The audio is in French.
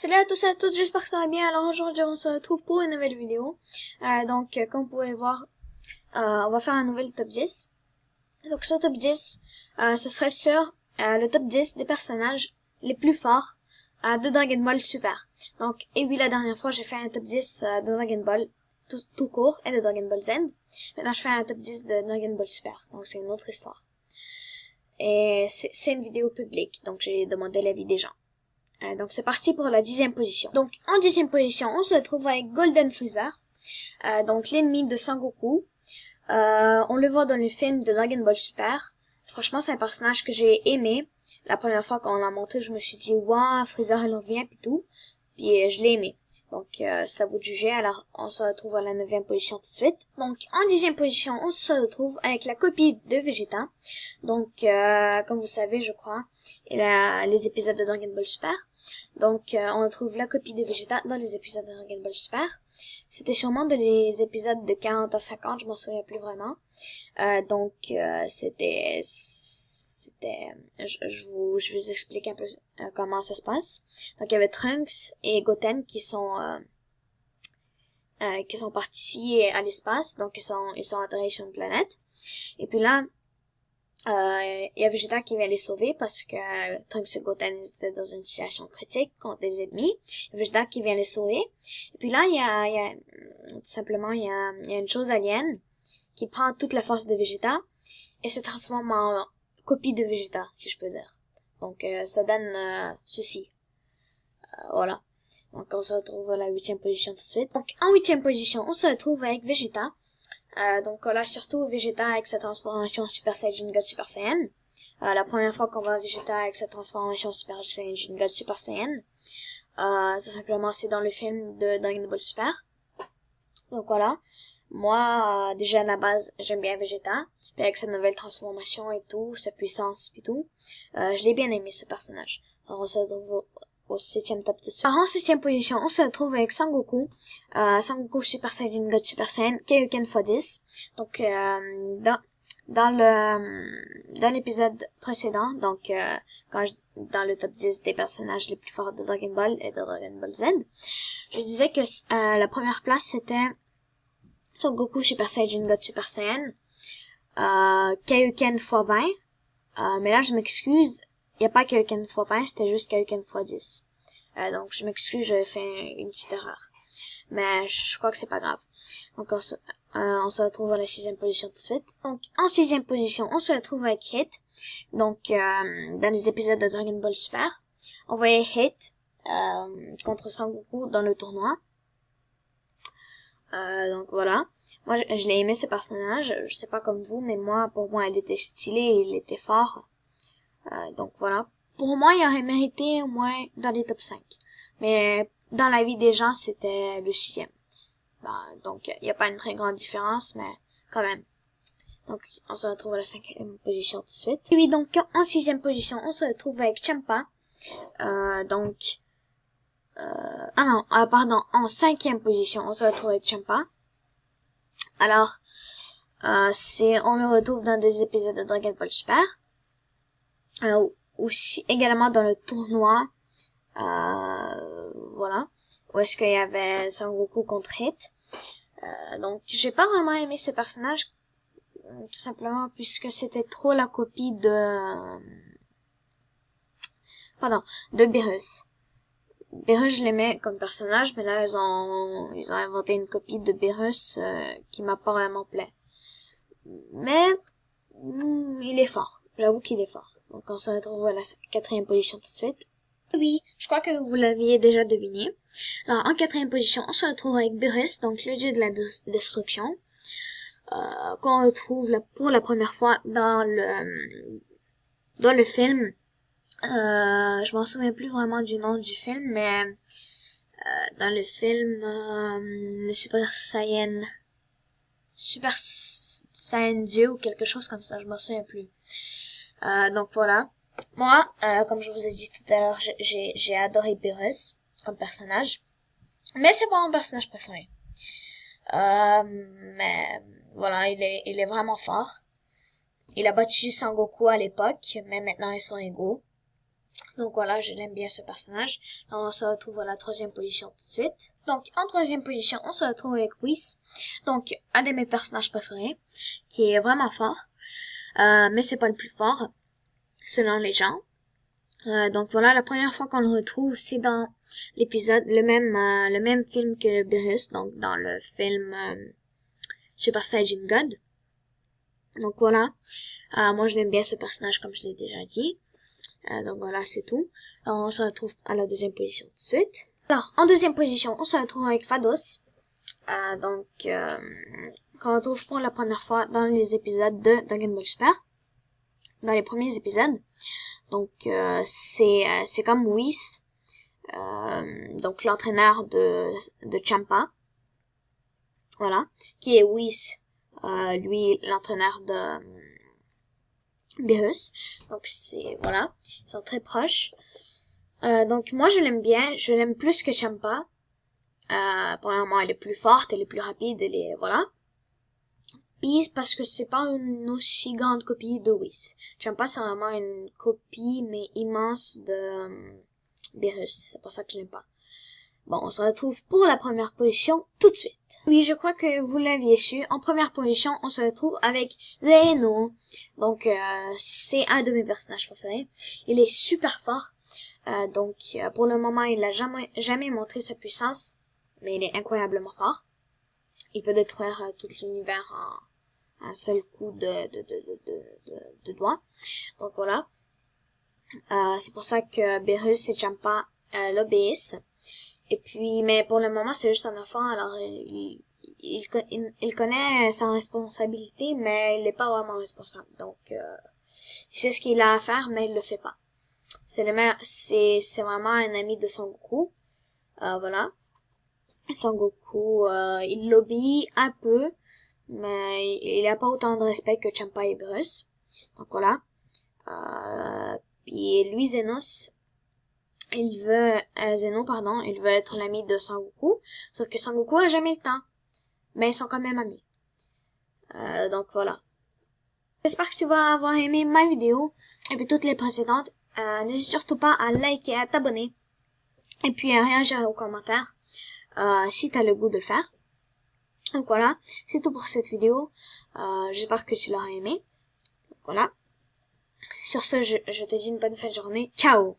Salut à tous et à toutes, j'espère que ça va bien. Alors aujourd'hui on se retrouve pour une nouvelle vidéo. Comme vous pouvez voir, on va faire un nouvel top 10. Donc ce top 10, ce serait sur le top 10 des personnages les plus forts de Dragon Ball Super. Donc, et oui, la dernière fois j'ai fait un top 10 de Dragon Ball tout court et de Dragon Ball Z. Maintenant je fais un top 10 de Dragon Ball Super, donc c'est une autre histoire. Et c'est une vidéo publique, donc j'ai demandé l'avis des gens. Donc c'est parti pour la 10e position. Donc en 10e position, on se retrouve avec Golden Freezer, donc l'ennemi de Sangoku. On le voit dans le film de Dragon Ball Super. Franchement, c'est un personnage que j'ai aimé. La première fois qu'on l'a montré, je me suis dit waouh, Freezer il revient puis tout. Puis je l'ai aimé. Donc c'est à vous de juger. Alors on se retrouve à la 9e position tout de suite. Donc en 10e position, on se retrouve avec la copie de Vegeta. Donc comme vous savez, je crois, il a les épisodes de Dragon Ball Super. Donc on retrouve la copie de Vegeta dans les épisodes de Dragon Ball Super. C'était sûrement dans les épisodes de 40 à 50, je m'en souviens plus vraiment. Je vous explique un peu comment ça se passe. Donc il y avait Trunks et Goten qui sont partis à l'espace, donc ils sont atterris sur une planète. Et puis là, il y a Vegeta qui vient les sauver parce que Trunks et Goten étaient dans une situation critique contre des ennemis. Vegeta qui vient les sauver. Et puis là, il y a tout simplement, il y a une chose alien qui prend toute la force de Vegeta et se transforme en copie de Vegeta, si je peux dire. Donc, ça donne ceci. Voilà. Donc, on se retrouve à la 8e position tout de suite. Donc, en 8e position, on se retrouve avec Vegeta. Donc là, surtout Vegeta avec sa transformation Super Saiyan God Super Saiyan. La première fois qu'on voit Vegeta avec sa transformation Super Saiyan God Super Saiyan. Tout simplement, c'est dans le film de Dragon Ball Super. Donc voilà. Moi, déjà à la base, j'aime bien Vegeta. Puis avec sa nouvelle transformation et tout, sa puissance et tout. Je l'ai bien aimé, ce personnage. Alors on se retrouve au 7e top de suite. En 7e position, on se retrouve avec Sangoku. Sangoku Super Saiyan God Super Saiyan Kaioken x10. Donc, dans l'épisode précédent, donc, dans le top 10 des personnages les plus forts de Dragon Ball et de Dragon Ball Z, je disais que, la première place c'était Sangoku Super Saiyan God Super Saiyan, Kaioken x20, mais là je m'excuse, il n'y a pas Kaioken x20, c'était juste Kaioken x10. Donc je m'excuse, j'avais fait une petite erreur. Mais je crois que c'est pas grave. Donc on se retrouve à la 6e position tout de suite. Donc en 6e position, on se retrouve avec Hit. Donc dans les épisodes de Dragon Ball Super, on voyait Hit contre Sangoku dans le tournoi. Donc voilà. Moi je l'ai aimé ce personnage, je sais pas comme vous, mais pour moi il était stylé, il était fort. Donc voilà. Pour moi, il aurait mérité au moins dans les top 5. Mais dans la vie des gens, c'était le 6e. Donc il n'y a pas une très grande différence, mais quand même. Donc on se retrouve à la 5e position tout de suite. Et oui, donc en 6e position, on se retrouve avec Champa. En 5e position, on se retrouve avec Champa. Alors, on le retrouve dans des épisodes de Dragon Ball Super. Aussi, également dans le tournoi, voilà, où est-ce qu'il y avait Sangoku contre Hit. Donc, j'ai pas vraiment aimé ce personnage, tout simplement puisque c'était trop la copie de Beerus. Beerus, je l'aimais comme personnage, mais là, ils ont inventé une copie de Beerus qui m'a pas vraiment plu. Mais, il est fort. J'avoue qu'il est fort. Donc, on se retrouve à la 4e position tout de suite. Oui, je crois que vous l'aviez déjà deviné. Alors, en 4e position, on se retrouve avec Beerus, donc le dieu de la destruction, qu'on retrouve pour la première fois dans le film. Je m'en souviens plus vraiment du nom du film, mais dans le film, le Super Sanji ou quelque chose comme ça, je m'en souviens plus. Donc voilà. Moi, comme je vous ai dit tout à l'heure, j'ai adoré Beerus comme personnage. Mais c'est pas mon personnage préféré. Mais voilà, il est vraiment fort. Il a battu Sangoku à l'époque, mais maintenant ils sont égaux. Donc voilà, je l'aime bien ce personnage. Là, on se retrouve à la 3e position tout de suite. Donc en 3e position, on se retrouve avec Whis. Donc un de mes personnages préférés, qui est vraiment fort. Mais c'est pas le plus fort, selon les gens. Donc voilà, la première fois qu'on le retrouve, c'est dans l'épisode, le même film que Beerus, donc dans le film Super Saiyan God. Donc voilà, moi je l'aime bien ce personnage comme je l'ai déjà dit. Donc voilà, c'est tout. Alors, on se retrouve à la 2e position tout de suite. Alors, en 2e position, on se retrouve avec Vados. Qu'on retrouve pour la première fois dans les épisodes de Dragon Ball Super. Dans les premiers épisodes. Donc, c'est comme Whis. Donc, l'entraîneur de Champa. Voilà. Qui est Whis. Lui, l'entraîneur de Beerus. Donc voilà, ils sont très proches. Donc moi je l'aime bien, je l'aime plus que Champa. Premièrement, elle est plus forte, elle est plus rapide, voilà. Puis parce que c'est pas une aussi grande copie de Whis. Champa c'est vraiment une copie mais immense de Beerus, c'est pour ça que je l'aime pas. Bon, on se retrouve pour la première position tout de suite. Oui, je crois que vous l'aviez su. En première position, on se retrouve avec Zeno. Donc, c'est un de mes personnages préférés. Il est super fort. Pour le moment, il n'a jamais montré sa puissance. Mais il est incroyablement fort. Il peut détruire tout l'univers en un seul coup de doigt. Donc, voilà. C'est pour ça que Beerus et Champa l'obéissent. Et puis, mais pour le moment, c'est juste un enfant, alors il connaît sa responsabilité, mais il n'est pas vraiment responsable. Donc, il sait ce qu'il a à faire, mais il le fait pas. C'est vraiment un ami de Sangoku. Voilà. Sangoku, il l'obéit un peu, mais il a pas autant de respect que Champa et Beerus. Donc voilà. Puis lui, il veut être l'ami de Sangoku, sauf que Sangoku a jamais le temps. Mais ils sont quand même amis. Donc voilà. J'espère que tu vas avoir aimé ma vidéo, et puis toutes les précédentes. N'hésite surtout pas à liker et à t'abonner. Et puis à réagir aux commentaires, si t'as le goût de le faire. Donc voilà, c'est tout pour cette vidéo. J'espère que tu l'auras aimé. Donc voilà. Sur ce, je te dis une bonne fin de journée. Ciao!